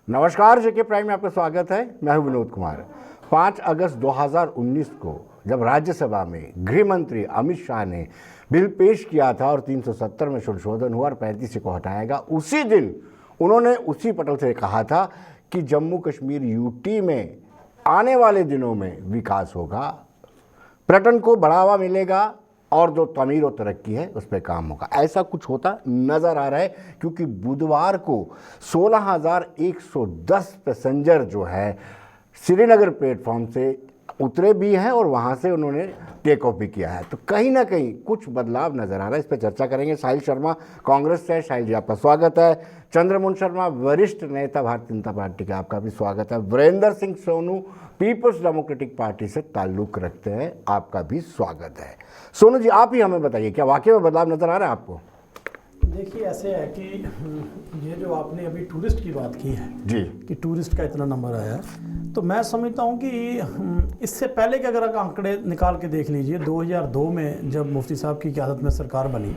नमस्कार, जेके प्राइम में आपका स्वागत है। मैं हूं विनोद कुमार। 5 अगस्त 2019 को जब राज्यसभा में गृह मंत्री अमित शाह ने बिल पेश किया था और 370 में संशोधन हुआ और 35 को हटाएगा, उसी दिन उन्होंने उसी पटल से कहा था कि जम्मू कश्मीर यूटी में आने वाले दिनों में विकास होगा, पर्यटन को बढ़ावा मिलेगा और जो तमीर और तरक्की है उस पर काम होगा। ऐसा कुछ होता नजर आ रहा है, क्योंकि बुधवार को 16,110 पैसेंजर जो है श्रीनगर प्लेटफॉर्म से उतरे भी हैं और वहां से उन्होंने टेक ऑफ भी किया है। तो कहीं ना कहीं कुछ बदलाव नजर आ रहा है, इस पर चर्चा करेंगे। साहिल शर्मा कांग्रेस से, साहिल जी आपका स्वागत है। चंद्रमोहन शर्मा वरिष्ठ नेता भारतीय जनता पार्टी का, आपका भी स्वागत है। वीरेंद्र सिंह सोनू पीपल्स डेमोक्रेटिक पार्टी से ताल्लुक रखते हैं, आपका भी स्वागत है। सोनू जी, आप ही हमें बताइए, क्या वाकई में बदलाव नजर आ रहा है आपको? देखिए, ऐसे है कि ये जो आपने अभी टूरिस्ट की बात की है जी, कि टूरिस्ट का इतना नंबर आया है, तो मैं समझता हूँ कि इससे पहले के अगर आप आंकड़े निकाल के देख लीजिए, 2002 में जब मुफ्ती साहब की क़यादत में सरकार बनी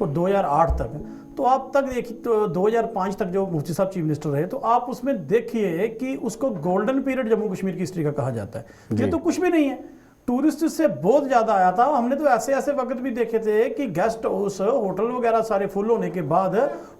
और 2008 तक, तो आप तक देखिए, तो 2005 तक जो मुफ्ती साहब चीफ मिनिस्टर रहे, तो आप उसमें देखिए कि उसको गोल्डन पीरियड जम्मू कश्मीर की हिस्ट्री का कहा जाता है। ये तो कुछ भी नहीं है, टूरिस्ट से बहुत ज़्यादा आया था। हमने तो ऐसे ऐसे वक्त भी देखे थे कि गेस्ट हाउस, होटल वगैरह सारे फुल होने के बाद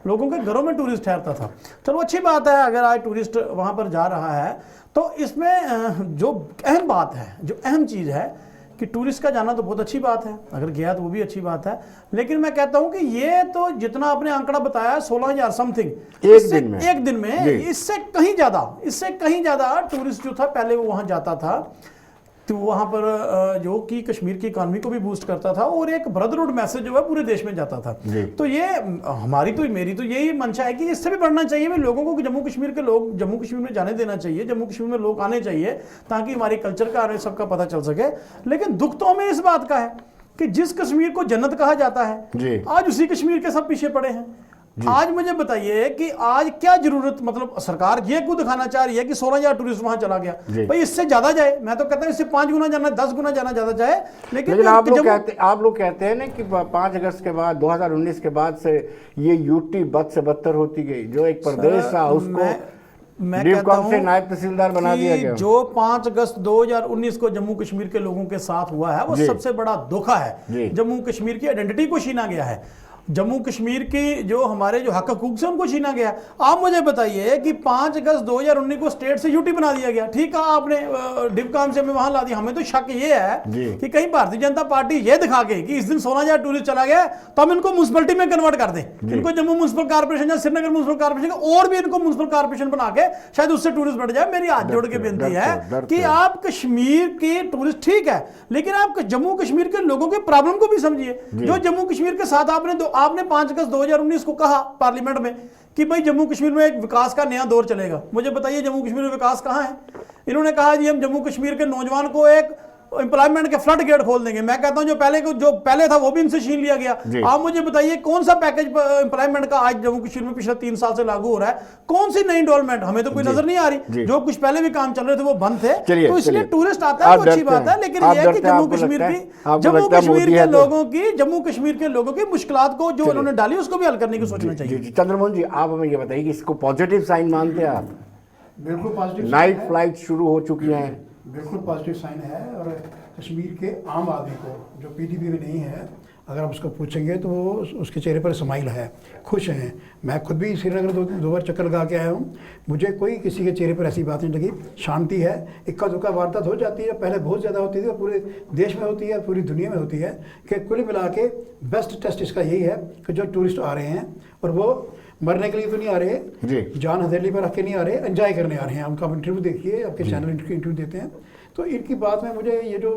लोगों के घरों में टूरिस्ट ठहरता था। चलो, अच्छी बात है अगर आज टूरिस्ट वहाँ पर जा रहा है। तो इसमें जो अहम बात है, जो अहम चीज़ है कि टूरिस्ट का जाना तो बहुत अच्छी बात है, अगर गया तो वो भी अच्छी बात है। लेकिन मैं कहता हूँ कि ये तो जितना आपने आंकड़ा बताया 16,000 समथिंग एक दिन में इससे कहीं ज़्यादा टूरिस्ट जो था पहले वो वहाँ जाता था, तो वहाँ पर जो कि कश्मीर की इकॉनमी को भी बूस्ट करता था और एक ब्रदरहुड मैसेज जो है पूरे देश में जाता था। तो ये मेरी तो यही मंशा है कि इससे भी बढ़ना चाहिए। मैं लोगों को जम्मू कश्मीर के लोग जम्मू कश्मीर में जाने देना चाहिए, जम्मू कश्मीर में लोग आने चाहिए ताकि हमारी कल्चर का सबका पता चल सके। लेकिन दुख तो हमें इस बात का है कि जिस कश्मीर को जन्नत कहा जाता है, आज उसी कश्मीर के सब पीछे पड़े हैं। आज मुझे बताइए कि आज क्या जरूरत, मतलब सरकार ये को दिखाना चाह रही है कि 16,000 टूरिस्ट वहां चला गया, भाई इससे ज्यादा जाए। मैं तो कहता हूं इससे 5 गुना जाना, 10 गुना जाना ज्यादा जाए। लेकिन आप लोग कहते हैं ना कि 5 अगस्त के बाद 2019 के बाद से ये यूटी बद से बदतर होती गई। जो एक प्रदेश था उसको मैं कहता हूं नायब तहसीलदार बना दिया गया। जो 5 अगस्त 2019 को जम्मू कश्मीर के लोगों के साथ हुआ है वो सबसे बड़ा धोखा है। जम्मू कश्मीर की आइडेंटिटी को छीना गया है, जम्मू कश्मीर की जो हमारे जो हक हकूक से उनको छीना गया। आप मुझे बताइए कि 5 अगस्त 2019 को स्टेट से यूटी बना दिया गया, ठीक है, आपने डिवकाम से हमें वहां ला दिया। हमें तो शक ये है कि कहीं भारतीय जनता पार्टी ये दिखा के कि इस दिन 16,000 टूरिस्ट चला गया तो हम इनको म्युनिसिपैलिटी में कन्वर्ट कर दें, इनको जम्मू म्युनिसिपल कॉर्पोरेशन या श्रीनगर म्युनिसिपल कॉर्पोरेशन और भी इनको म्युनिसिपल कॉर्पोरेशन बना के शायद उससे टूरिस्ट बढ़ जाए। मेरी हाथ जोड़ के विनती है कि आप कश्मीर के टूरिस्ट ठीक है, लेकिन आप जम्मू कश्मीर के लोगों के प्रॉब्लम को भी समझिए। जो जम्मू कश्मीर के साथ आपने 5 अगस्त 2019 को कहा पार्लियामेंट में कि भाई जम्मू कश्मीर में एक विकास का नया दौर चलेगा। मुझे बताइए जम्मू कश्मीर में विकास कहां है? इन्होंने कहा जी हम जम्मू कश्मीर के नौजवान को एक एम्प्लॉयमेंट के फ्लड गेट खोल देंगे। मैं कहता हूं जो पहले था वो भी इनसे छीन लिया गया। आप मुझे बताइए कौन सा पैकेज एम्प्लॉयमेंट का आज जम्मू कश्मीर में पिछले 3 साल से लागू हो रहा है? कौन सी नई डेवलपमेंट? हमें तो कोई नजर नहीं आ रही। जो कुछ पहले भी काम चल रहे थे वो बंद थे, तो इसलिए टूरिस्ट आता है तो अच्छी बात है। लेकिन यह है कि जम्मू कश्मीर के लोगों की मुश्किलात को जो उन्होंने डाली उसको भी हल करने की सोचना चाहिए। चंद्रमोहन जी, आप हमें ये बताइए कि इसको पॉजिटिव साइन मानते हैं आप? बिल्कुल पॉजिटिव। नाइट फ्लाइट शुरू हो चुकी हैं, बिल्कुल पॉजिटिव साइन है। और कश्मीर के आम आदमी को जो पीडीपी में नहीं है, अगर आप उसको पूछेंगे तो वो उसके चेहरे पर स्माइल है, खुश हैं। मैं खुद भी श्रीनगर दो बार चक्कर लगा के आया हूँ, मुझे कोई किसी के चेहरे पर ऐसी बात नहीं लगी। शांति है, इक्का दुक्का वारदात हो जाती है, पहले बहुत ज़्यादा होती थी और पूरे देश में होती है, पूरी दुनिया में होती है। कि कुल मिला के बेस्ट टेस्ट इसका यही है कि जो टूरिस्ट आ रहे हैं और वो मरने के लिए तो नहीं आ रहे, जान हथेली पर रख के नहीं आ रहे, एंजॉय करने आ रहे हैं। उनका इंटरव्यू देखिए, आपके चैनल इंटरव्यू देते हैं, तो इनकी बात में मुझे ये जो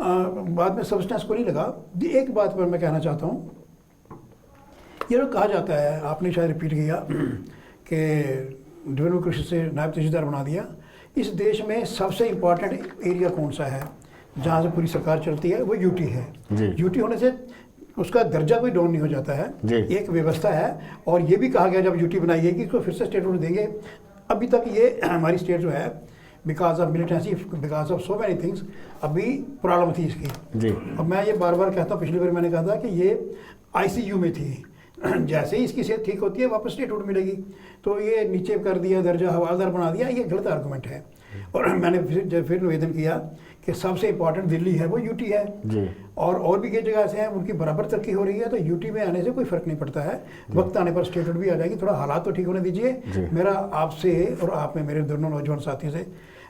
बात में सब्सटेंस को नहीं लगा। एक बात पर मैं कहना चाहता हूँ, ये जो कहा जाता है, आपने शायद रिपीट किया कि डेमोक्रेसी से नायब तहसीलदार बना दिया। इस देश में सबसे इम्पॉर्टेंट एरिया कौन सा है जहाँ से पूरी सरकार चलती है? वो यूटी है। यूटी होने से उसका दर्जा कोई डाउन नहीं हो जाता है, एक व्यवस्था है। और ये भी कहा गया जब यूटी बनाई है कि इसको फिर से स्टेट रूल देंगे। अभी तक ये हमारी स्टेट जो है because of militancy, because of so many things, अभी प्रॉब्लम थी इसकी। और मैं ये बार बार कहता हूँ, पिछली बार मैंने कहा था कि ये आईसीयू में थी, जैसे ही इसकी सेहत ठीक होती है वापस स्टेटहुड मिलेगी। तो ये नीचे कर दिया, दर्जा हवालदार बना दिया, ये गलत आर्गूमेंट है। और मैंने फिर निवेदन किया कि सबसे इम्पोर्टेंट दिल्ली है वो यूटी है जी। और भी कई जगह ऐसे हैं उनकी बराबर तरक्की हो रही है, तो यूटी में आने से कोई फर्क नहीं पड़ता है। वक्त आने पर स्टेटहुड भी आ जाएगी, थोड़ा हालात तो ठीक होने दीजिए। मेरा आपसे और आप में मेरे दोनों नौजवान साथी से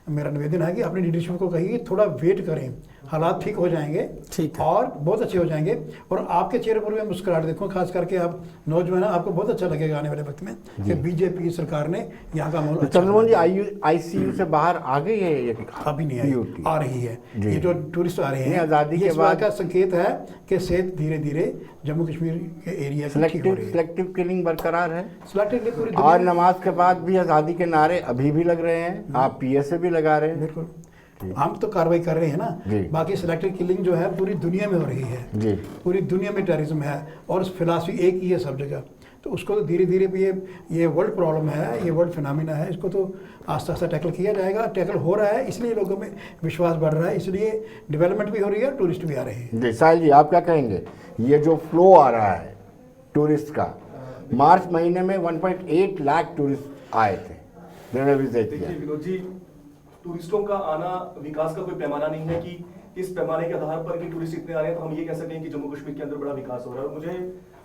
मेरा निवेदन है कि अपनी लीडरशिप को कहिए थोड़ा वेट करें, हालात ठीक हो जाएंगे, ठीक है। और बहुत अच्छे हो जाएंगे। और आपके चेहरे पर भी मुस्कुराहट देखो, खास करके आप नौजवान हैं, आपको बहुत अच्छा लगेगा आने वाले वक्त में कि बीजेपी सरकार ने यहाँ का माहौल अच्छा चंद्रमोहन जी आईसीयू से बाहर आ गई है ये? अभी नहीं आई, यूटी आ रही है। जी। ये जो टूरिस्ट आ रहे नहीं, हैं, आज़ादी के ये इस बात बाद का संकेत है कि सेहत धीरे धीरे जम्मू कश्मीर के एरिया की ठीक हो रही है। सिलेक्टिव किलिंग बरकरार है सिलेक्टिवली पूरी और नमाज के बाद भी आज़ादी के नारे अभी भी लग रहे हैं, आप पीएसए भी लगा रहे हैं। बिल्कुल, हम तो कार्रवाई कर रहे हैं जी। ना। बाकी सिलेक्टिव किलिंग जो है पूरी दुनिया में हो रही है जी। पूरी दुनिया में टेररिज्म है और फिलासफी एक ही है सब जगह। तो उसको तो धीरे धीरे भी ये वर्ल्ड प्रॉब्लम है, ये वर्ल्ड फिनोमिना है, इसको तो आस्ते आस्ते टैकल किया जाएगा। टैकल हो रहा है, इसलिए लोगों में विश्वास बढ़ रहा है, इसलिए डेवलपमेंट भी हो रही है, टूरिस्ट भी आ रहे हैं। जी साहिल जी, आप क्या कहेंगे? ये जो फ्लो आ रहा है टूरिस्ट का, मार्च महीने में 1.8 लाख टूरिस्ट आए थे, जिन्होंने विजिट किया। देखिए विनोद जी, टूरिस्टों का आना विकास का कोई पैमाना नहीं है कि इस पैमाने के आधार पर कि टूरिस्ट इतने आ रहे हैं तो हम ये कह सकें कि जम्मू कश्मीर के अंदर बड़ा विकास हो रहा है। और मुझे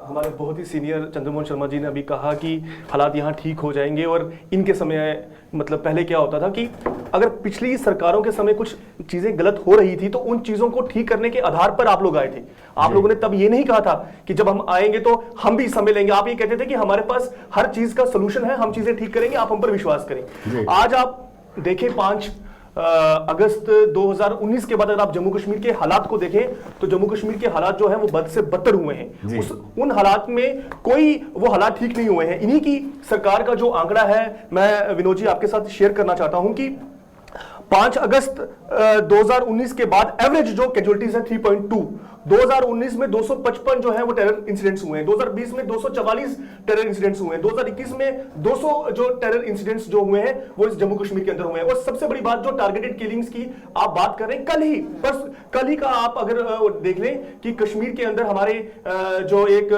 हमारे बहुत ही सीनियर चंद्रमोहन शर्मा जी ने अभी कहा कि हालात यहाँ ठीक हो जाएंगे, और इनके समय मतलब पहले क्या होता था कि अगर पिछली सरकारों के समय कुछ चीजें गलत हो रही थी तो उन चीजों को ठीक करने के आधार पर आप लोग आए थे। आप लोगों ने तब ये नहीं कहा था कि जब हम आएंगे तो हम भी समय लेंगे। आप ये कहते थे कि हमारे पास हर चीज का सोल्यूशन है, हम चीजें ठीक करेंगे, आप हम पर विश्वास करें। आज आप देखें 5 अगस्त 2019 के बाद अगर आप जम्मू कश्मीर के हालात को देखें तो जम्मू कश्मीर के हालात जो है वो बद से बदतर हुए हैं। उन हालात में कोई वो हालात ठीक नहीं हुए हैं। इन्हीं की सरकार का जो आंकड़ा है, मैं विनोद जी आपके साथ शेयर करना चाहता हूं कि 5 अगस्त 2019 के बाद एवरेज जो कैजुअलिटीज है 3.2, 2019 में 255 जो है वो टेरर इंसिडेंट्स हुए हैं, 2020 में 244 टेरर इंसिडेंट्स हुए हैं, 2021 में 200 जो टेरर इंसिडेंट्स जो हुए हैं वो इस जम्मू कश्मीर के अंदर हुए हैं। और सबसे बड़ी बात जो टारगेटेड किलिंग्स की आप बात कर रहे हैं, कल ही का आप अगर देख लें कि कश्मीर के अंदर हमारे जो एक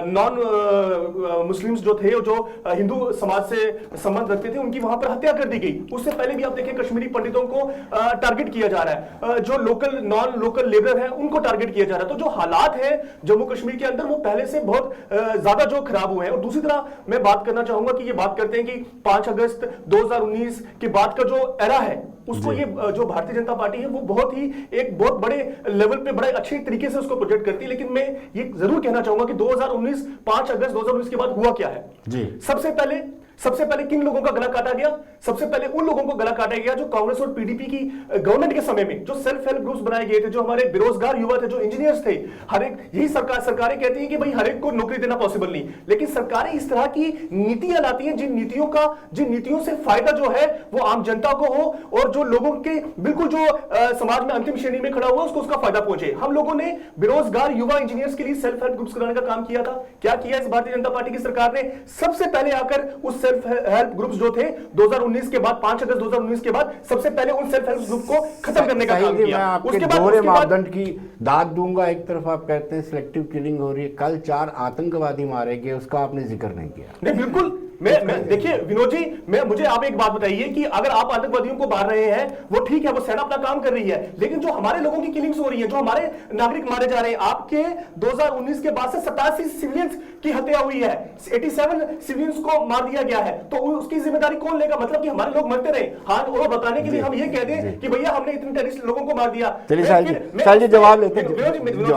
नॉन मुस्लिम्स जो थे, जो हिंदू समाज से संबंध रखते थे, उनकी वहां पर हत्या कर दी गई। उससे पहले भी आप देखें कश्मीरी पंडितों को टारगेट किया जा रहा है, जो लोकल नॉन लोकल लेबर है उनको टारगेट किया जा रहा है। तो जो हालात है जम्मू कश्मीर के अंदर वो पहले से बहुत ज्यादा जो खराब हुए हैं। और दूसरी तरह मैं बात करना चाहूंगा कि ये बात करते हैं कि 5 अगस्त 2019 के बाद का जो एरा है उसको ये जो भारतीय जनता पार्टी है वो बहुत बड़े लेवल पे बड़े अच्छे तरीके से उसको प्रोजेक्ट करती है। लेकिन मैं ये जरूर कहना चाहूंगा कि 2019 5 अगस्त 2019 के बाद हुआ क्या है जी। सबसे पहले किन लोगों का गला काटा गया? सबसे पहले उन लोगों को गला काटा गया जो कांग्रेस और पीडीपी की गवर्नमेंट के समय में जो सेल्फ हेल्प ग्रुप्स बनाए गए थे, जो हमारे बेरोजगार युवा थे, जो इंजीनियर्स थे। हर एक यही सरकारें कहती हैं कि भाई हर एक को नौकरी देना पॉसिबल नहीं, लेकिन सरकारें इस तरह की नीतियां लाती हैं जिन नीतियों से फायदा जो है वो आम जनता को हो और जो लोगों के बिल्कुल जो समाज में अंतिम श्रेणी में खड़ा हुआ उसको उसका फायदा पहुंचे। हम लोगों ने बेरोजगार युवा इंजीनियर्स के लिए सेल्फ हेल्प ग्रुप्स बनाने का काम किया था। क्या किया इस भारतीय जनता पार्टी की सरकार ने? सबसे पहले आकर उस सेल्फ हेल्प ग्रुप्स जो थे 2019 के बाद 5 अगस्त 2019 के बाद सबसे पहले उन सेल्फ हेल्प ग्रुप को खत्म करने का काम किया। मैं आपके दोहरे मापदंड की दाद दूंगा। एक तरफ आप कहते हैं सिलेक्टिव किलिंग हो रही है, कल 4 आतंकवादी मारे गए, उसका आपने जिक्र नहीं किया। नहीं, बिल्कुल मैं देखिए विनोद जी, मुझे आप एक बात बताइए कि अगर आप आतंकवादियों को मार रहे हैं वो ठीक है, वो सेना अपना काम कर रही है, लेकिन जो हमारे लोगों की किलिंग्स हो रही है, जो हमारे नागरिक मारे जा रहे हैं, आपके 2019 के बाद से 87 सिविलियंस की हत्या हुई है, 87 सिविलियंस को मार दिया गया है, तो उसकी जिम्मेदारी कौन लेगा? मतलब कि हमारे लोग मरते रहे, हाँ, और बताने के लिए हम ये कह दें कि भैया हमने इतने टेररिस्ट लोगों को मार दिया। चलिए साहिल जी जवाब लेते हैं।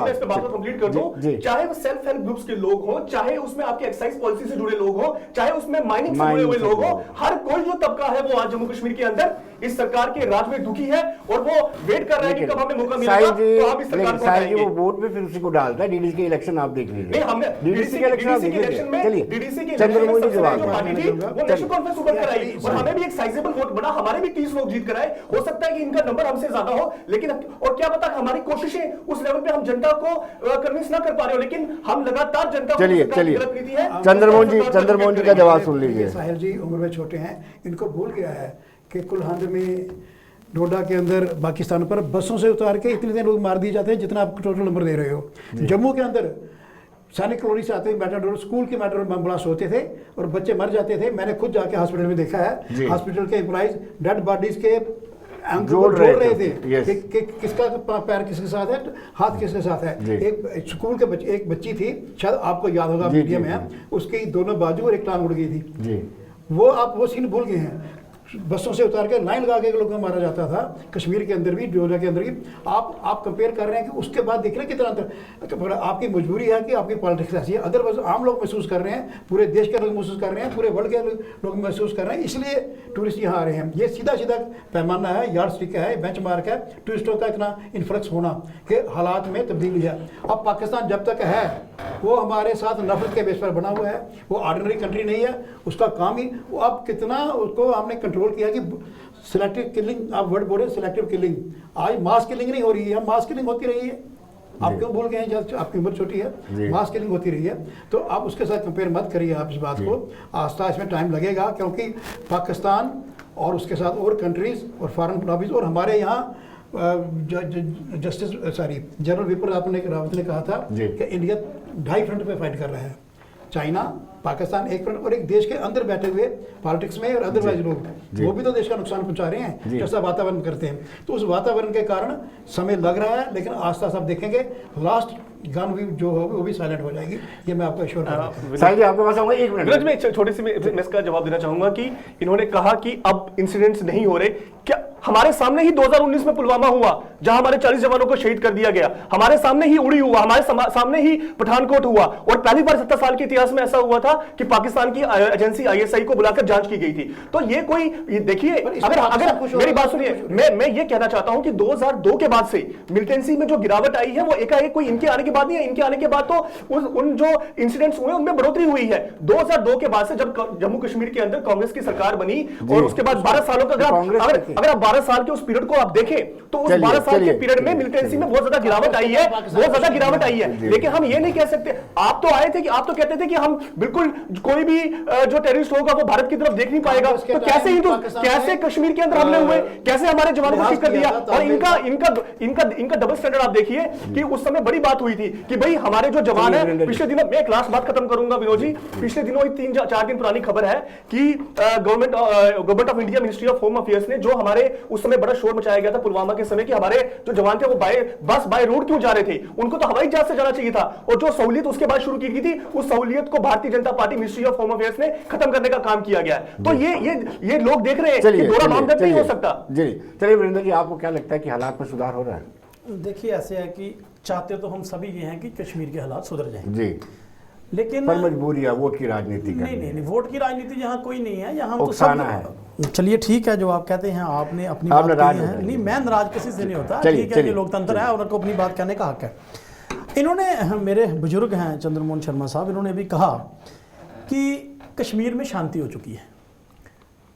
इस पे बात को कंप्लीट कर दूं, चाहे वो सेल्फ हेल्प ग्रुप्स के लोग हो, चाहे उसमें आपके एक्साइज पॉलिसी से जुड़े लोग हो, चाहे उसमें माइनिंग से जुड़े हुए लोग हो, हर कोई जो तबका है वो आज जम्मू कश्मीर के अंदर इस सरकार के राज में दुखी है और वो वेट कर रहा है कि कब हमें मौका मिलेगा तो हम इस सरकार को हटाएंगे। वो वोट में फिर उसी को डालता है। डीडीसी के इलेक्शन आप देख लीजिए। नहीं, हमने डीडीसी के इलेक्शन आप देख लीजिए। चलिए चंद्रमोहन जी जवाब वो नेशनल कॉन्फ्रेंस ऊपर कराई और हमें भी एक साइजेबल वोट बना, हमारे भी 30 लोग जीत कर आए। हो सकता है कि इनका नंबर हमसे ज्यादा हो, लेकिन और क्या पता हमारी कोशिशें उस लेवल पे हम जनता को कन्विंस ना कर पा रहे हो, लेकिन हम लगातार जनता को चलिए चंद्रमोहन जी का जवाब सुन लीजिए। साहिल जी उम्र में छोटे हैं, इनको भूल गया है कि कुलहंद में डोडा के अंदर पाकिस्तान पर बसों से उतार के इतने लोग मार दिए जाते हैं जितना आप टोटल नंबर दे रहे हो। जम्मू के अंदर सैनिक कॉलोनी से आते हुए मेटाडोर, स्कूल के मेटाडोर बम ब्लास्ट होते थे और बच्चे मर जाते थे। मैंने खुद जाके हॉस्पिटल में देखा जी। है, हॉस्पिटल के एम्प्लॉइज डेड बॉडीज के एंकल जोड़ को जोड़ रहे रहे थे। थे Yes. कि किसका पैर किसके साथ है, हाथ किसके साथ जी। है। एक स्कूल के बच्चे, एक बच्ची थी, शायद आपको याद होगा, जी, मीडिया जी, में है, उसकी दोनों बाजू और एक टांग उड़ गई थी। जी वो आप वो सीन भूल गए हैं। बसों से उतार के लाइन लगा के लोगों को मारा जाता था, कश्मीर के अंदर भी, डोडा के अंदर भी। आप कंपेयर कर रहे हैं कि उसके बाद देख रहे हैं कितना अंतर। आपकी मजबूरी है कि आपकी पॉलिटिक्स ऐसी है, अदरवाइज आम लोग महसूस कर रहे हैं, पूरे देश के लोग महसूस कर रहे हैं, पूरे वर्ल्ड के लोग महसूस कर रहे हैं, इसलिए टूरिस्ट यहाँ आ रहे हैं। ये सीधा सीधा पैमाना है, यार्ड स्टिक है, बेंचमार्क है टूरिस्टों का इतना इन्फ्लक्स होना कि हालात में तब्दीली है। अब पाकिस्तान जब तक है वो हमारे साथ नफरत के बेस पर बना हुआ है, वो ऑर्डिनरी कंट्री नहीं है, उसका काम ही वो अब कितना उसको हमने कंट्रोल किया कि सिलेक्टिव किलिंग, आप वर्ड बोले सिलेक्टिव किलिंग, आज मास किलिंग नहीं हो रही है, मास किलिंग होती रही है। आप क्यों भूल गए हैं, जब आपकी उम्र छोटी है, मास किलिंग होती रही है। तो आप उसके साथ कंपेयर मत करिए आप इस बात को, आस्था इसमें टाइम लगेगा, क्योंकि पाकिस्तान और उसके साथ और कंट्रीज और फॉरेन लॉबीज और हमारे यहाँ जस्टिस जनरल विपिन रावत ने कहा था कि इंडिया 2 फ्रंट पे फाइट कर रहा है, चाइना पाकिस्तान एक फ्रंट, और एक देश के अंदर बैठे हुए पॉलिटिक्स में और अदरवाइज लोग वो भी तो देश का नुकसान पहुंचा रहे हैं जैसा वातावरण करते हैं। तो उस वातावरण के कारण समय लग रहा है, लेकिन आस्ता सब देखेंगे लास्ट गन भी जो होगी वो भी साइलेंट हो जाएगी, ये मैं आपको एश्योर करता हूं। साहिल जी आपके पास आऊंगा, 1 मिनट विराज, मैं एक छोटी सी मैं इसका जवाब देना चाहूंगा कि इन्होंने कहा कि अब इंसिडेंट्स नहीं हो रहे। क्या हमारे सामने ही 2019 में पुलवामा हुआ, जहां हमारे 40 जवानों को शहीद कर दिया गया, हमारे सामने ही उड़ी हुआ, हमारे सामने ही पठानकोट हुआ, और पहली बार 70 साल के इतिहास में ऐसा हुआ था कि पाकिस्तान की एजेंसी ISI को बुलाकर जांच की गई थी। तो ये कोई देखिए, अगर मेरी बात सुनिए, मैं ये कहना चाहता हूं कि 2002 के बाद से मिलिटेंसी में जो गिरावट आई है वो एकाएक कोई इनके आने के बाद नहीं है। इनके आने के बाद तो उन जो इंसिडेंट्स हुए उनमें बढ़ोतरी हुई है। 2002 के बाद से जब जम्मू कश्मीर के अंदर कांग्रेस की सरकार बनी और उसके बाद 12 सालों का अगर आप 12 साल के उस पीरियड को आप देखें तो उस 12 साल के पीरियड में मिलिटेंसी में बहुत ज्यादा गिरावट आई है, बहुत ज्यादा गिरावट आई है। लेकिन हम ये नहीं कह सकते, आप तो आए थे कि आप तो कहते थे कि हम बिल्कुल कोई भी जो टेररिस्ट होगा वो भारत की तरफ देख नहीं पाएगा। तो कैसे हिंदू, कैसे कश्मीर के अंदर हमले हुए, कैसे हमारे जवानों को शहीद कर दिया। और इनका डबल स्टैंडर्ड आप देखिए कि उस समय बड़ी बात हुई थी कि भाई हमारे जो जवान है, पिछले दिनों मैं एक लास्ट बात खत्म करूंगा विनोद जी, पिछले दिनों 3-4 दिन पुरानी खबर है कि government of India ministry of home affairs ने जो हमारे उस समय बड़ा शोर मचाया गया था पुलवामा के समय कि हमारे जो जवान थे वो बाय रोड क्यों जा रहे थे, उनको तो हवाई जहाज से जाना चाहिए था। और जो सहूलियत उसके बाद शुरू की गई थी, उस सहूलियत को Bharatiya Janata party ministry of home affairs ने खत्म करने का काम किया गया है। तो ये लोग देख रहे हैं कि दोहरा मानदंड नहीं हो सकता। जी चलिए वीरेंद्र जी, आपको क्या लगता है कि हालात में सुधार हो रहा है? देखिए ऐसे है कि चाहते तो हम सभी ये हैं कि कश्मीर के हालात सुधर जाएं, जी, लेकिन पर मजबूरी है, वोट की राजनीति करनी है। नहीं, वोट की राजनीति यहाँ कोई नहीं है, यहाँ तो उकसाना सब। चलिए ठीक है, जो आप कहते हैं आपने अपनी बात कही है, नहीं मैं नाराज किसी से नहीं होता, ठीक है, ये लोकतंत्र है और उनको अपनी बात कहने का हक है। इन्होंने, मेरे बुजुर्ग हैं चंद्रमोहन शर्मा साहब, इन्होंने भी कहा कि कश्मीर में शांति हो चुकी है।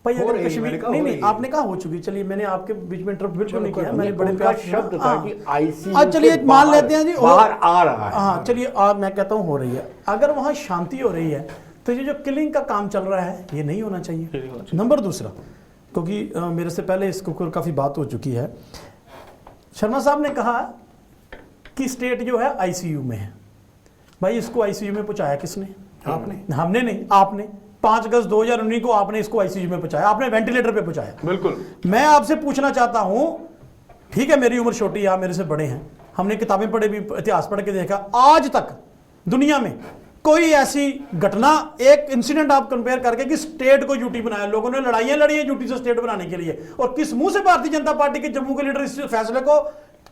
भाई अगर कश्मीर नहीं, आपने कहा हो चुकी, चलिए मैंने आपके बीच में इंटरप्ट बिल्कुल नहीं किया, मैंने बड़े प्यार शब्द था कि ICU आज चलिए मान लेते हैं जी बाहर आ रहा है। हाँ चलिए, मैं कहता हूँ हो रही है। अगर वहाँ शांति हो रही है तो ये जो किलिंग का काम चल रहा है ये नहीं होना चाहिए। नंबर दूसरा, क्योंकि मेरे से पहले इसके ऊपर काफ़ी बात हो चुकी है, शर्मा साहब ने कहा कि स्टेट जो है ICU में है। भाई इसको ICU में पहुँचाया किसने? आपने। हमने नहीं, आपने। 5 अगस्त 2019 को आपने इसको ICU में पहुंचाया, आपने वेंटिलेटर पे पहुंचाया। बिल्कुल। मैं आपसे पूछना चाहता हूं, ठीक है मेरी उम्र छोटी है, आप मेरे से बड़े हैं, हमने किताबें पढ़े भी, इतिहास पढ़ के देखा, आज तक दुनिया में कोई ऐसी घटना, एक इंसिडेंट आप कंपेयर करके कि स्टेट को यूटी बनाया, लोगों ने लड़ाइयां लड़ी है यूटी से स्टेट बनाने के लिए, और किस मुंह से भारतीय जनता पार्टी के जम्मू के लीडर इस फैसले को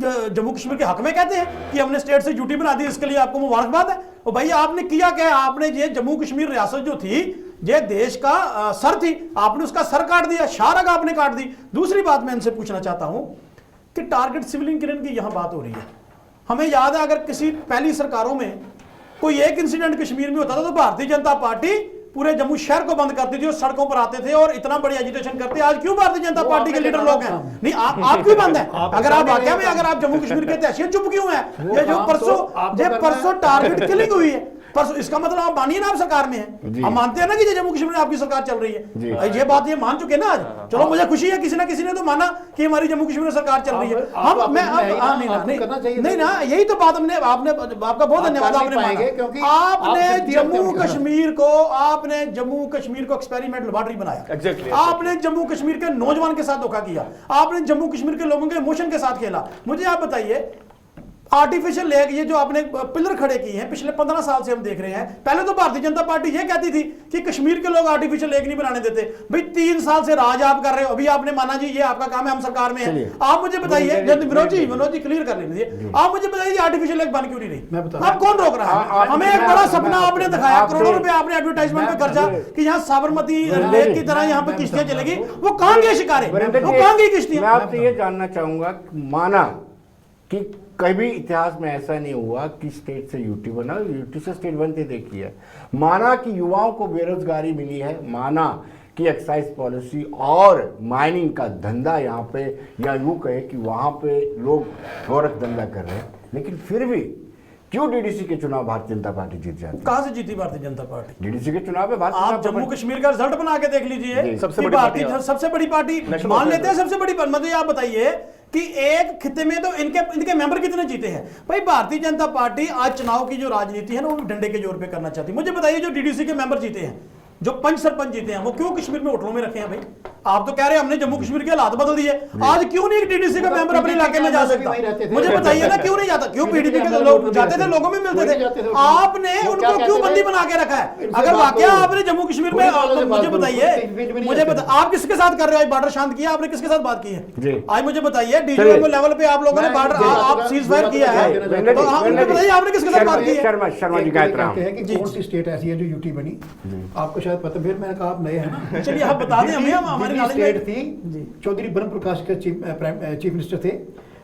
जम्मू कश्मीर के हक में कहते हैं कि हमने स्टेट से यूटी बना दी, इसके लिए आपको मुबारकबाद है। और भाई आपने किया क्या? आपने ये जम्मू कश्मीर रियासत जो थी, ये देश का सर थी, आपने उसका सर काट दिया, शाहरग आपने काट दी। दूसरी बात मैं इनसे पूछना चाहता हूं कि टारगेट सिविलियन किलिंग की यहां बात हो रही है। हमें याद है, अगर किसी पहली सरकारों में कोई एक इंसिडेंट कश्मीर में होता था तो भारतीय जनता पार्टी पूरे जम्मू शहर को बंद करती थी और सड़कों पर आते थे और इतना बड़ी एजिटेशन करते। आज क्यों भारतीय जनता पार्टी के लीडर लोग हैं? नहीं, आप क्यों बंद है? अगर आप वाकई में, अगर आप जम्मू कश्मीर के तहसील चुप क्यों है? ये जो परसों टारगेट किलिंग हुई है, पर इसका मतलब आप मानिए ना आप सरकार में जी। हैं, आप मानते हैं ना कि ये जम्मू कश्मीर में आपकी सरकार चल रही जी। है, ये बात ये मान चुके ना आज। चलो मुझे खुशी है किसी ना किसी ने तो माना कि हमारी जम्मू कश्मीर में सरकार चल रही है। हम मैं नहीं ना, यही तो बात हमने आपने आपका बहुत धन्यवाद आपने माना। आपने जम्मू कश्मीर को एक्सपेरिमेंट लेबोरेटरी बनाया, Exactly. आपने जम्मू कश्मीर के नौजवान के साथ धोखा किया, आपने जम्मू कश्मीर के लोगों के इमोशन के साथ खेला। मुझे आप बताइए, आर्टिफिशियल लेक ये जो आपने पिलर खड़े किए हैं पिछले 15 साल से हम देख रहे हैं। पहले तो भारतीय जनता पार्टी ये कहती थी कि कश्मीर के लोग आर्टिफिशियल लेक नहीं बनाने देते। भाई 3 साल से राज आप कर रहे हो, अभी आपने माना जी ये आपका काम है, हम सरकार में हैं। आप मुझे बताइए, विनोद जी क्लियर कर लीजिए, आप मुझे बताइए आर्टिफिशियल लेक बन क्यों नहीं रही? आप कौन रोक रहा है? हमें एक बड़ा सपना आपने दिखाया, करोड़ों रुपए आपने एडवर्टाइजमेंट में खर्चा कि यहाँ साबरमती लेक की तरह यहाँ पे किश्तियां चलेगी। वो कहां गए शिकारे, वो कहां गई किश्तियां? मैं आपसे ये जानना चाहूंगा, माना कि कभी इतिहास में ऐसा नहीं हुआ कि स्टेट से यूटी बना, यूटी से स्टेट बनते देखी है। माना कि युवाओं को बेरोजगारी मिली है, माना कि एक्साइज पॉलिसी और माइनिंग का धंधा यहाँ पे, या यूं कहे कि वहाँ पे लोग गोरख धंधा कर रहे हैं, लेकिन फिर भी क्यों डीडीसी के चुनाव भारतीय जनता पार्टी जीत जाती है? कहाँ से जीती भारतीय जनता पार्टी? डीडीसी के चुनाव में भारतीय आप जनता जम्मू पार्टी- कश्मीर का रिजल्ट बना के देख लीजिए, सबसे कि बड़ी भारतीय पार्टी, सबसे बड़ी पार्टी नेशनल मान लेते हैं, कॉन्फ्रेंस। सबसे बड़ी पार्टी। मतलब आप बताइए कि एक खिते में तो इनके मेंबर कितने जीते हैं? भाई भारतीय जनता पार्टी आज चुनाव की जो राजनीति है ना, वो डंडे के जोर पे करना चाहती है। मुझे बताइए, जो डीडीसी के मेंबर जीते हैं, जो पंच सरपंच जीते हैं, वो क्यों कश्मीर में होटलों में रखे हैं? भाई आप तो कह रहे हैं हमने जम्मू कश्मीर के हालात बदल दिए, आज क्यों नहीं डीडीसी का मेंबर अपने इलाके में जा सकता? मुझे बताइए ना, क्यों नहीं जाता? क्यों पीडीपी के लोग जाते थे, लोगों में मिलते थे, आपने उनको क्यों बंदी बना के रखा है? अगर वाकया आपने जम्मू कश्मीर में, मुझे बताइए, आप किसके साथ कर रहे हो? बॉर्डर शांत किया आपने, किसके साथ बात की है? आज मुझे बताइए, डीजीपी लेवल पे आप लोगों ने बॉर्डर आप सीज फायर किया है, तो मुझे बताइए आपने किसके साथ बात की है? शर्मा जी गायत्री कि कौन सी स्टेट ऐसी है जो यूटी बनी? आपको शायद पता, फिर मैंने कहा आप नए हैं ना। चलिए आप बता दें हमें, हमारी नॉलेज में स्टेट थी, चौधरी ब्रह्म प्रकाश के चीफ मिनिस्टर थे।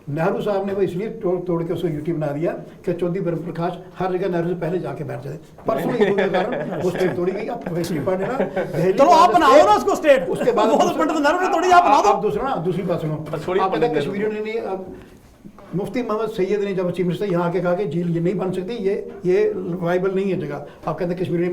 नेहरू साहब ने वो इसलिए तोड़ के उसको यूटी बना दिया कि चौधरी ब्रह्म प्रकाश हर जगह नेहरू से पहले जाके बैठ जाते। परसों के कारण वो स्टेट तोड़ी गई। अब वैसी पार्टी ना, चलो आप बनाओ ना उसको स्टेट, उसके बाद बहुत पंडित नेहरू ने तोड़ी, आप बना दो। आप दूसरी बात सुनो, आप कहते कश्मीरियों ने मुफ्ती मोहम्मद सैयद ने जब चीफ मिनिस्टर यहाँ आके कहा कि झील ये नहीं बन सकती, ये वाइबल नहीं है जगह। आप कहते हैं कश्मीरी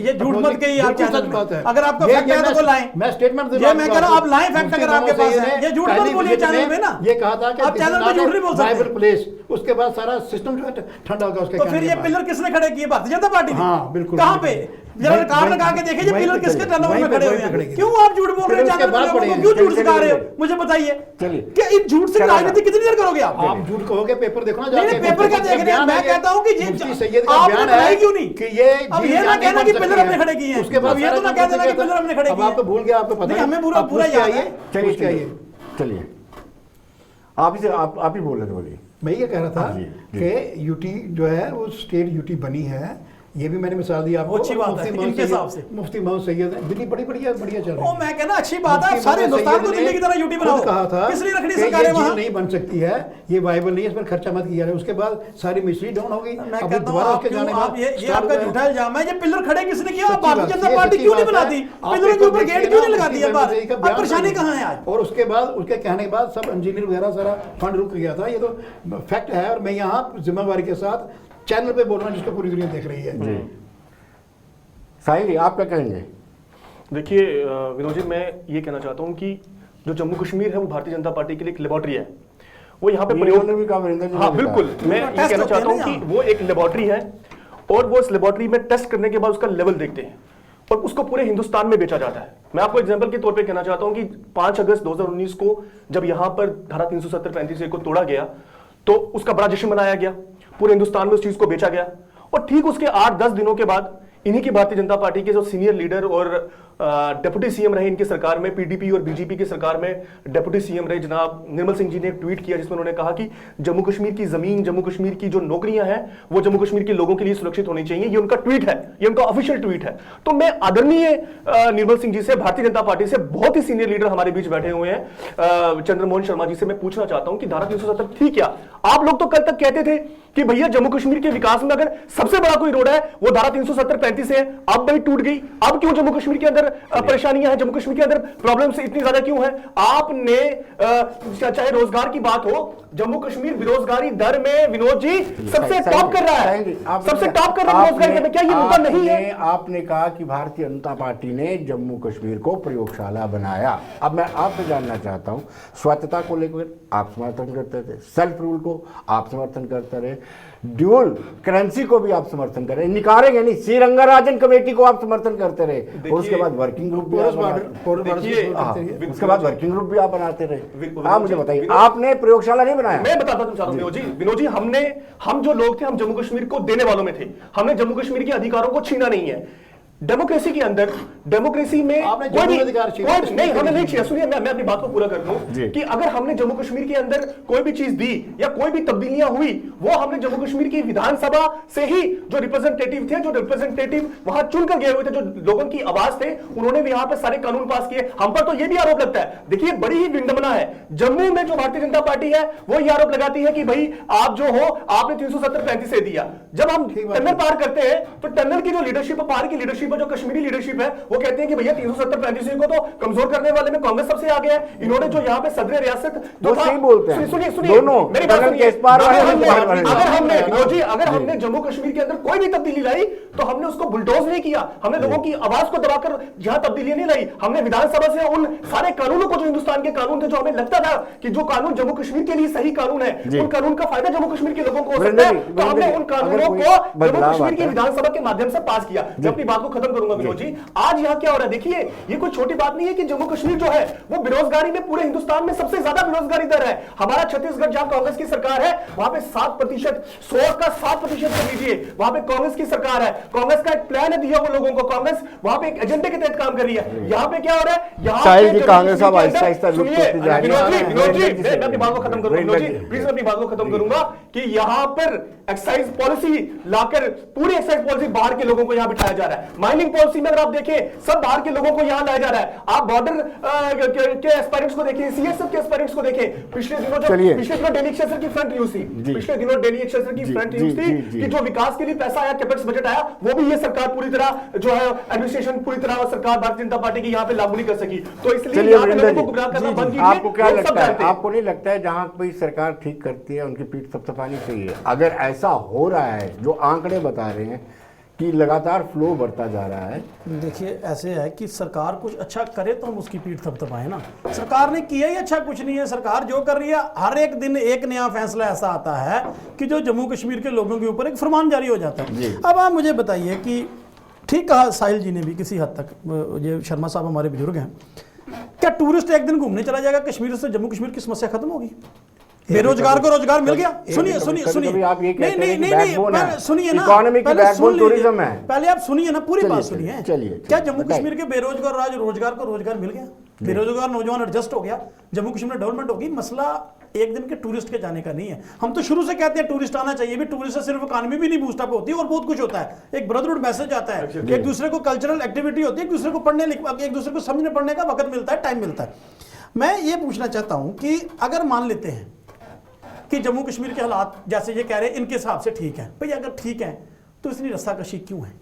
ये झूठ मत कहिए आप चैनल में। बात है, अगर आपका फैक्ट है तो वो लाएं। मैं स्टेटमेंट ये मैं कह रहा हूं, आप लाएं फैक्ट अगर आपके पास है। ये झूठ मत बोलिए चैनल में ना, ये कहा था कि आप चैनल पे झूठ नहीं बोल सकते। प्लेस, उसके बाद सारा सिस्टम जो है ठंडा होगा उसके। तो फिर ये पिलर किसने खड़े किए? भारतीय जनता पार्टी ने। हाँ बिल्कुल। कहां पे? जरा रिकॉर्ड लगा के देखिए, ये पिलर किसके टर्नओवर में खड़े हुए हैं? क्यों आप झूठ बोल रहे हैं? चैनल पे लोगों को क्यों झूठ सिखा रहे हो? मुझे बताइए, क्या इस झूठ से राजनीति कितनी देर करोगे आप? आप झूठ कहोगे, पेपर देखो ना। नहीं पेपर का देख रहे हैं, मैं कहता हूं कि मुफ्ती सैयद का आपने बयान बनाई है क्यों नहीं? कि ये अब ये ना कहना कि पिलर हमने खड़े किए हैं, उसके बाद अब ये तो ना कह देना कि पिलर हमने खड़े किए हैं। आप तो भूल गए, आपको पता नहीं, हमें पूरा याद है। चलिए आप ही बोल रहे थे, बोलिए। मैं ये कह रहा था जी। कि यूटी जो है वो स्टेट यूटी बनी है। ये भी मैंने मिसाल दी आपको, अच्छी बात है, इनके हिसाब से। मुफ्ती मोहम्मद सैयद दिल्ली बड़ी बढ़िया चल रही ओ है। मैं कहना अच्छी बात है, सारे हिंदुस्तान को दिल्ली की तरह यूटी बनाओ। कहा था किस लिए रखनी कि सरकारें ये वहां? झील नहीं बन सकती है, ये वायबल नहीं है, इस पर खर्चा मत किया जाए। उसके बाद सारी मिस्ट्री डाउन हो गई। मैं अब कहता हूं दोबारा आप उसके क्यों, जाने के आप बाद ये start आपका हुआ है। झूठा इल्जाम है। ये पिलर खड़े किसने किया? सच्ची भारतीय बात, जनता ये पार्टी सच्ची क्यों नहीं बात बनाती? है। आप पिलरों के ऊपर देखिए गेट ना, क्यों नहीं लगाती मुफ्ती है? मोहम्मद सैयद का अब बयान परेशानी सुनिए। कहां है आज? और उसके बाद उसके कहने के बाद सब इंजीनियर वगैरह सारा फंड रुक गया था। ये तो फैक्ट है, और मैं यहाँ जिम्मेवारी के साथ चैनल पे बोल रहा हूँ जिसको पूरी दुनिया देख रही है। साहिल जी आप क्या कहेंगे? देखिए विनोद जी, मैं ये कहना चाहता हूँ कि जो जम्मू कश्मीर है वो भारतीय जनता पार्टी के लिए एक लेबोरेटरी है। वो यहाँ पे प्रयोग भी कहा, वीरेंद्र जी ने हाँ भी बिल्कुल, कहा। मैं ये कहना चाहता हूँ कि वो एक लेबोरेटरी है, और वो इस लेबोरेटरी में टेस्ट करने के बाद उसका लेवल देखते हैं और उसको पूरे हिंदुस्तान में बेचा जाता है। मैं आपको एग्जांपल के तौर पे कहना चाहता हूँ कि 5 अगस्त 2019 को जब यहाँ पर धारा 370-35 को तोड़ा गया, तो उसका बड़ा जश्न मनाया गया, पूरे हिंदुस्तान में उस चीज को बेचा गया। और ठीक उसके 8-10 दिनों के बाद इन्हीं की भारतीय जनता पार्टी के जो सीनियर लीडर और डिप्टी सीएम रहे इनकी सरकार में, पीडीपी और बीजेपी की सरकार में डिप्टी सीएम रहे जनाब निर्मल सिंह जी ने एक ट्वीट किया जिसमें उन्होंने कहा कि जम्मू कश्मीर की जमीन, जम्मू कश्मीर की जो नौकरियां हैं वो जम्मू कश्मीर के लोगों के लिए सुरक्षित होनी चाहिए। ये उनका ट्वीट है, ये उनका ऑफिशियल ट्वीट है। तो मैं आदरणीय निर्मल सिंह जी से, भारतीय जनता पार्टी से, बहुत ही सीनियर लीडर हमारे बीच बैठे हुए हैं चंद्रमोहन शर्मा जी से मैं पूछना चाहता हूं कि धारा 370 थी क्या? आप लोग तो कल तक कहते थे कि भैया जम्मू कश्मीर के विकास में अगर सबसे बड़ा कोई रोड है वो धारा 370-35 है, अब भाई टूट गई, अब क्यों जम्मू कश्मीर के अंदर परेशानियां हैं, जम्मू कश्मीर के अंदर प्रॉब्लम्स इतनी ज्यादा क्यों है? आपने चाहे रोजगार की बात हो, जम्मू कश्मीर बेरोजगारी दर में विनोद जी सबसे टॉप कर रहा है, सबसे टॉप कर रहा है बेरोजगारी में। क्या ये मुद्दा नहीं है? आपने कहा कि भारतीय जनता पार्टी ने जम्मू कश्मीर को प्रयोगशाला बनाया। अब मैं आपसे जानना चाहता हूं, स्वच्छता को लेकर आप समर्थन करते थे, सेल्फ रूल को आप समर्थन करते रहे, ड्यूल करेंसी को भी आप समर्थन कर रहे, निकालेंगे नहीं, श्रीरंगराजन कमेटी को आप समर्थन करते रहे, और उसके बाद वर्किंग ग्रुप भी उसके बाद वर्किंग ग्रुप भी आप बनाते रहे। आप मुझे बताइए, आपने प्रयोगशाला नहीं बनाया? मैं बताता हूं विनोद जी, हम जो लोग थे, हम जम्मू कश्मीर को देने वालों में थे, हमने जम्मू कश्मीर के अधिकारों को छीना नहीं है। डेमोक्रेसी के अंदर, डेमोक्रेसी में कोई भी अधिकार नहीं, हमने नहीं छीना। सुनिए, मैं अपनी बात को पूरा कर दूं कि अगर हमने जम्मू कश्मीर के अंदर कोई भी चीज दी या कोई भी तब्दीलियां हुई, वो हमने जम्मू कश्मीर की विधानसभा से ही जो रिप्रेजेंटेटिव थे, जो रिप्रेजेंटेटिव वहां चुनकर गए हुए थे, जो लोगों की आवाज थे, उन्होंने भी यहां पर सारे कानून पास किए। हम पर तो ये भी आरोप लगता है, देखिए बड़ी ही विडंबना है, जम्मू में जो भारतीय जनता पार्टी है वो ये आरोप लगाती है कि भाई आप जो हो, आपने 370-35 से दिया। जब हम टनल पार करते हैं तो टनल की जो लीडरशिप, पार की लीडरशिप, जो कश्मीरी लीडरशिप है, वो कहते हैं कि भैया 370-35 को तो कमजोर करने वाले में कांग्रेस सबसे आगे है। इन्होंने जो यहाँ पे सदर रियासत वो सही बोलते हैं, सुनिए दोनों मेरी बात सुनिए, अगर जी। हमने जम्मू कश्मीर के अंदर कोई भी तब्दीली लाई तो हमने उसको बुलडोज नहीं किया, हमने लोगों की आवाज को दबाकर जहां तब्दीलियां नहीं लाई, हमने विधानसभा से उन सारे कानूनों को, जो हिंदुस्तान के कानून थे, जो हमें लगता था कि जो कानून जम्मू कश्मीर के लिए सही कानून है, उन कानून का फायदा जम्मू कश्मीर के लोगों को हो सकता है, तो हमने उन कानूनों को जम्मू कश्मीर की विधानसभा के माध्यम से पास किया। मैं अपनी बात को खत्म करूंगा विनोद जी, आज यहाँ क्या हो रहा है देखिए, ये कोई छोटी बात नहीं है कि जम्मू कश्मीर जो है वो बेरोजगारी में पूरे हिंदुस्तान में सबसे ज्यादा बेरोजगारी दर है। हमारा छत्तीसगढ़ जहां कांग्रेस की सरकार है वहां पे 7%, 100 का 7% कर लीजिए, वहां पे कांग्रेस की सरकार है, कांग्रेस का एक प्लान है दिया वो लोगों को, कांग्रेस वहां पे एक एजेंडे के तहत काम कर रही है। यहाँ पे क्या हो रहा है, यहाँ कांग्रेस अब आहिस्ता आहिस्ता विनोद जी, मैं अपनी बात को खत्म करूंगा विनोद जी, प्लीज अपनी बात को खत्म करूंगा कि यहाँ पर एक्साइज पॉलिसी लाकर पूरी एक्साइज पॉलिसी बाहर के लोगों को यहाँ बिठाया जा रहा है। माइनिंग पॉलिसी में अगर आप देखें, सब बाहर के लोगों को यहां लाया जा रहा है। आप बॉर्डर के एस्पायरेंट्स को देखें, सीएसएफ के एस्पायरेंट्स को देखें, पिछले दिनों डेली एक्सेसर की फ्रंट न्यूज थी, पिछले दिनों डेली एक्सेसर की फ्रंट न्यूज थी कि जो विकास के लिए पैसा आया, कैपेक्स बजट आया, वो भी ये सरकार पूरी तरह जो है एडमिनिस्ट्रेशन पूरी तरह सरकार भारतीय जनता पार्टी की यहां पे लागू नहीं कर सकी। तो इसलिए यहां पे लोगों को गुमराह करना बंद कीजिए। आपको क्या लगता है, आपको नहीं लगता है जहां कोई सरकार ठीक करती है उनकी पीठ थपथपानी चाहिए? अगर ऐसा हो रहा है, जो आंकड़े बता रहे हैं कि लगातार फ्लो बढ़ता जा रहा है, देखिए ऐसे है कि सरकार कुछ अच्छा करे तो हम उसकी पीठ थपथपाएं ना। सरकार ने किया ही अच्छा कुछ नहीं है, सरकार जो कर रही है, हर एक दिन एक नया फैसला ऐसा आता है कि जो जम्मू कश्मीर के लोगों के ऊपर एक फरमान जारी हो जाता है। अब आप मुझे बताइए कि ठीक कहा साहिल जी ने भी किसी हद तक, ये शर्मा साहब हमारे बुजुर्ग हैं, क्या टूरिस्ट एक दिन घूमने चला जाएगा कश्मीर से, जम्मू कश्मीर की समस्या खत्म होगी? बेरोजगार को रोजगार मिल गया? सुनिए सुनिए सुनिए, आप ये कहते हैं कि बैकबोन है, सुनिए ना, इकोनॉमी की बैकबोन टूरिज्म है। पहले आप सुनिए ना, पूरी बात सुनिए। चलिए, क्या जम्मू कश्मीर के बेरोजगार रोजगार को रोजगार मिल गया? बेरोजगार नौजवान एडजस्ट हो गया, जम्मू कश्मीर में डेवलपमेंट होगी? मसला एक दिन के टूरिस्ट के जाने का नहीं है। हम तो शुरू से कहते हैं टूरिस्ट आना चाहिए, भी टूरिस्ट से सिर्फ इकोनॉमी भी नहीं बूस्टअप होती और बहुत कुछ होता है। एक ब्रदरहुड मैसेज आता है, एक दूसरे को कल्चरल एक्टिविटी होती है, एक दूसरे को पढ़ने, एक दूसरे को समझने पढ़ने का वक्त मिलता है, टाइम मिलता है। मैं ये पूछना चाहता हूं कि अगर मान लेते हैं कि जम्मू कश्मीर के हालात जैसे ये कह रहे हैं इनके हिसाब से ठीक है, भाई अगर ठीक है तो इतनी रस्साकशी क्यों है,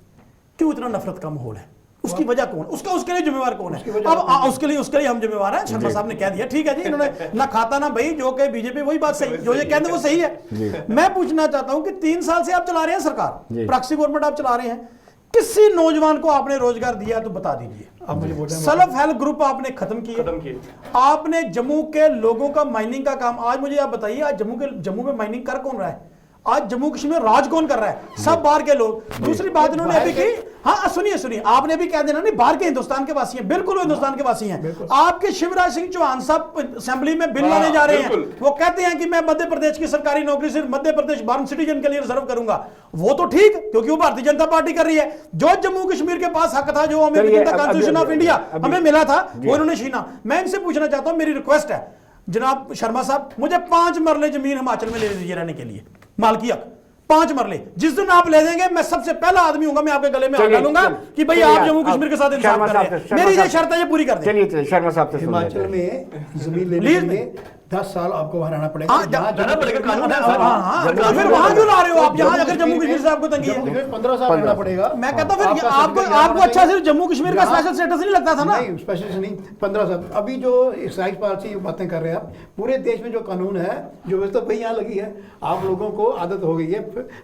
क्यों इतना नफरत का माहौल है? उसकी वजह कौन, उसके लिए जिम्मेवार कौन है? अब उसके लिए हम जिम्मेवार हैं। शर्मा साहब ने कह दिया, ठीक है जी, इन्होंने ना खाता ना भाई, जो कहे बीजेपी वही बात सही, जो ये कहते वो सही है। मैं पूछना चाहता हूं कि 3 साल से आप चला रहे हैं सरकार, प्रॉक्सी गवर्नमेंट आप चला रहे हैं, किसी नौजवान को आपने रोजगार दिया तो बता दीजिए। आप मुझे बोल रहे हैं सेल्फ हेल्प ग्रुप आपने खत्म किए, आपने जम्मू के लोगों का माइनिंग का काम, आज मुझे आप बताइए, आज जम्मू में माइनिंग कर कौन रहा है? आज जम्मू कश्मीर राज कौन कर रहा है? सब बाहर के लोग। दूसरी बात इन्होंने अभी की, हाँ सुनिए, आपने भी कह देना नहीं बाहर के हिंदुस्तान के वासी हैं, बिल्कुल वो हिंदुस्तान के वासी हैं। आपके शिवराज सिंह चौहान साहब असेंबली में बिल लाने जा रहे हैं, वो कहते हैं कि मैं मध्य प्रदेश की सरकारी नौकरी सिर्फ मध्य प्रदेश बॉर्न सिटीजन के लिए रिजर्व करूंगा। वो तो ठीक, क्योंकि वो भारतीय जनता पार्टी कर रही है। जो जम्मू कश्मीर के पास हक था, जो हमें कॉन्स्टिट्यूशन ऑफ इंडिया हमें मिला था, वो इन्होंने छीना। मैं इनसे पूछना चाहता हूं, मेरी रिक्वेस्ट है जनाब शर्मा साहब, मुझे 5 मरले जमीन हिमाचल में ले लीजिए रहने के लिए, मालकी हक 5 मरले। जिस दिन आप ले देंगे, मैं सबसे पहला आदमी हूंगा, मैं आपके गले में हाथ डालूंगा कि भाई आप जम्मू कश्मीर के साथ इंसाफ कर रहे हैं। मेरी ये शर्त है, ये पूरी कर दें। चलिए शर्मा साहब से हिमाचल में जमीन लेने के लिए 10 साल आपको वहाँ रहना पड़ेगा। हाँ, जहाँ रहना पड़ेगा, कानून है सर। हाँ, तो फिर वहाँ क्यों ला रहे हो आप, जहाँ अगर जम्मू कश्मीर से आपको तंगी जम्मू है? कश्मीर 15 साल रहना पड़ेगा। मैं कहता हूँ फिर आपका आपको certificate यहाँ आपको होना अच्छा चाहिए। सिर्फ जम्मू कश्मीर का यहाँ- स्पेशल स्टेटस नहीं लगता था ना? नहीं, स्पेशल से नहीं, 15 साल। अभी जो एक्साइज पॉलिसी बातें कर रहे हैं आप, पूरे देश में जो कानून है, जो व्यवस्था वही यहाँ लगी है। आप लोगों को आदत हो गई है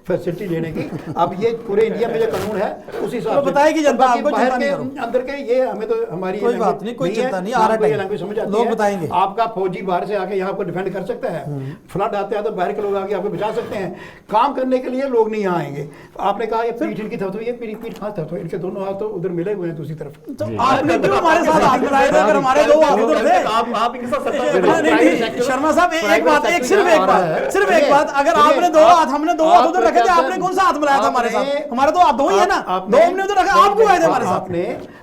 फैसिलिटी लेने की। अब ये पूरे इंडिया में जो कानून है उस हिसाब तो बताएगी जनता, बाकी आपको बाहर चिंता के नहीं करो। अंदर के ये हमें तो हमारी कोई बात नहीं, कोई चिंता नहीं, आ रहा टाइम। लैंग्वेज समझ आती लोग है। बताएंगे। आपका फौजी बाहर से आके यहाँ पर डिफेंड कर सकता है, फ्लड आते हैं तो बाहर के लोग आके आपको बचा सकते हैं। काम करने के लिए लोग नहीं यहाँ आएंगे। आपने कहा ये पीठ इनकी थपथपी, ये पीठ कहाँ थपथपी, इनके दोनों हाथ तो उधर मिले हुए हैं दूसरी तरफ। तो आपने क्यों हमारे साथ हाथ मिलाए थे अगर हमारे दो हाथ उधर थे? आप इनके साथ सत्ता नहीं, शर्मा साहब एक बात, सिर्फ एक बात, अगर आपने दो हाथ, हमने दो हाथ उधर रखे थे, आपने कौन सा हाथ मिलाया था हमारे साथ? हमारे तो हाथ दो ही है ना, दो हमने उधर रखा, आप क्यों आए थे हमारे साथ? आपने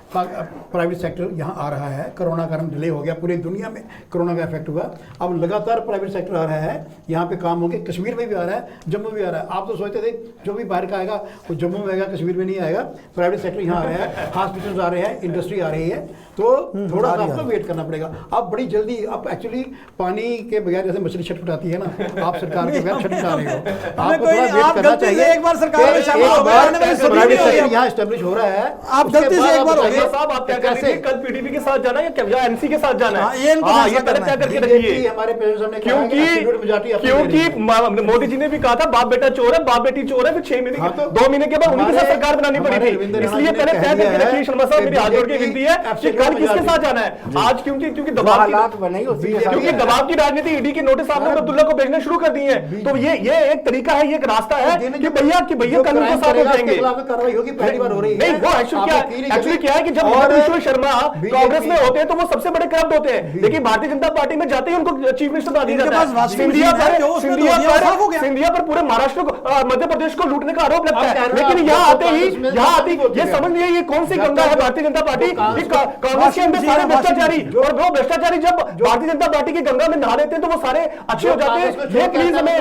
प्राइवेट सेक्टर यहाँ आ रहा है, कोरोना कारण डिले हो गया, पूरी दुनिया में कोरोना का इफेक्ट हुआ। अब लगातार प्राइवेट सेक्टर आ रहा है, यहाँ पे काम होंगे, कश्मीर में भी आ रहा है, जम्मू भी आ रहा है। आप तो सोचते थे जो भी बाहर का आएगा वो जम्मू में आएगा, कश्मीर में नहीं आएगा। प्राइवेट सेक्टर यहाँ आ रहा है, हॉस्पिटल्स आ रहे हैं, इंडस्ट्री आ रही है, तो थोड़ा सा आपको वेट करना पड़ेगा। आप बड़ी जल्दी, आप एक्चुअली पानी के बगैर जैसे मछली छटपटाती है ना, आप सरकार के बगैर छटपटा रहे हो। आपको थोड़ा वेट करना चाहिए। एक बार सरकार में शामिल हो प्राइवेट सेक्टर गए, यहाँ एस्टेब्लिश हो रहा है, आप गलती से एक बार हो गए। साहब आप क्या कर रहे हैं? कल पीडीपी के साथ जाना है या एनसी के साथ जाना हाँ, है? ये इनको ये फैसला पहले करना तय है। करके रखिए। हमारे प्रेसिडेंट साहब ने कहा है कि absolute majority अपनी क्योंकि लेनी है। मोदी जी ने भी कहा था बाप बेटा चोर है, बाप बेटी चोर है, फिर 6 महीने हाँ, तो 2 महीने के बाद उन्हीं के साथ हमारे- सरकार बनानी पड़ी हमारे थी। रविंद्र इसलिए नाथ जी पहले ने तय कह करके दिया रखिए। है शर्मा साहब मेरी हाथ जोड़ के कि विनती है कि absolute कल किसके majority। साथ जाना है आज, क्योंकि जो दबाव हालात बने उसी के साथ क्योंकि जाना है। दबाव की राजनीति, ईडी के नोटिस आपने अब्दुल्ला को भेजने शुरू कर दिए हैं। तो ये एक तरीका है, ये एक रास्ता है कि भैया कानून को साथ हो जाएंगे। कार्रवाई होगी, पहली बार हो रही है। नहीं, वो एक्चुअली क्या है कि जब विश्व शर्मा कांग्रेस में होते हैं तो वो सबसे बड़े करप्ट होते हैं, लेकिन भारतीय जनता पार्टी में जाते ही उनको चीफ मिनिस्टर बना दिया इनके जाता पास है। वाशिंग सिंधिया मशीन है, जो उसमें धो दिया, वो साफ हो गया। सिंधिया पर पूरे महाराष्ट्र को, मध्य प्रदेश को लूटने का आरोप लगता आप कह है, रहे हो, लेकिन आप यहाँ आते ही कांग्रेस में ये समझ नहीं है ये कौन सी गंगा है भारतीय जनता पार्टी। कांग्रेस के अंदर सारे भ्रष्टाचारी, और वो भ्रष्टाचारी जब भारतीय जनता पार्टी की गंगा में नहा लेते हैं तो वो सारे अच्छे हो जाते हैं। ये प्लीज मैं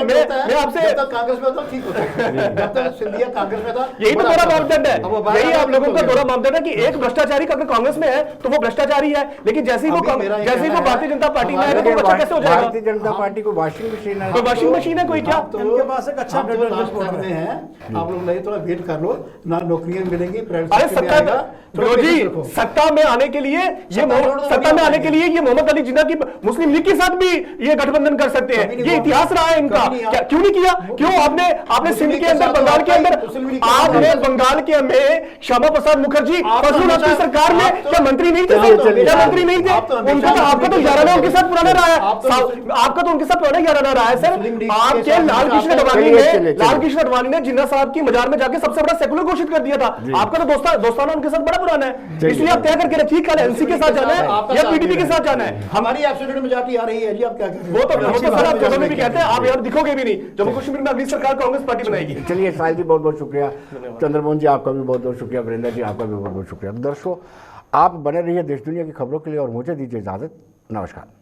आपसे, कांग्रेस में तो ठीक होता है, जब तक सिंधिया कांग्रेस में था यही तो मेरा मापदंड है, अब वो बाहर यही आ आप गया लोगों तो का दोहरा मापदंड है कि एक भ्रष्टाचारी अगर कांग्रेस में है तो वो भ्रष्टाचारी है, लेकिन जैसे ही वो भारतीय जनता पार्टी में आएगा तो वो अच्छा कैसे हो जाएगा? भारतीय जनता पार्टी को वॉशिंग मशीन है, कोई वॉशिंग मशीन है कोई क्या? तो इनके पास एक अच्छा हम तो डेटा लास्ट रिपोर्ट टाइम में हैं, आप लोग नहीं, थोड़ा वेट कर लो ना, नौकरियां मिलेंगी, प्राइवेट अरे सेक्टर में सत्ता आएगा, थोड़ा जी पेशेंस रखो। सत्ता में आने के लिए सत्ता में आने के लिए ये मोहम्मद अली जिन्ना की मुस्लिम लीग के साथ भी ये गठबंधन कर सकते हैं। ये इतिहास रहा है इनका। क्यों नहीं किया? क्यों आपने सिंध के अंदर, बंगाल के अंदर, आपने बंगाल के में श्यामा प्रसाद मुखर्जी फजलुल सरकार में क्या मंत्री नहीं थे? क्या मंत्री नहीं थे? उनका तो, आपका तो याराना उनके साथ पुराना रहा है, आपका तो उनके साथ पुराना याराना रहा है सर। आपके लाल कृष्ण अडवाणी ने जिन्ना साहब की मजार में जाके सबसे बड़ा सेकुलर घोषित कर दिया था। आपका तो दोस्ताना उनके साथ बड़ा पुराना है, इसलिए आप तय करके रखिए कल एनसी के साथ जाना है या पीडीपी के साथ जाना है। हमारी एब्सोल्यूट मेजॉरिटी आ रही है जी, आप क्या कह रहे वो तो सर आप दोनों में भी कहते हैं, आप यार दिखोगे भी नहीं। जम्मू कश्मीर में अगली सरकार कांग्रेस पार्टी बनाएगी। चलिए साहिल जी बहुत बहुत शुक्रिया, चंद्रमोहन जी आपका भी बहुत बहुत शुक्रिया, वरिंदर जी आपका भी बहुत बहुत शुक्रिया। दर्शकों आप बने रहिए देश दुनिया की खबरों के लिए और मुझे दीजिए इजाजत। नमस्कार।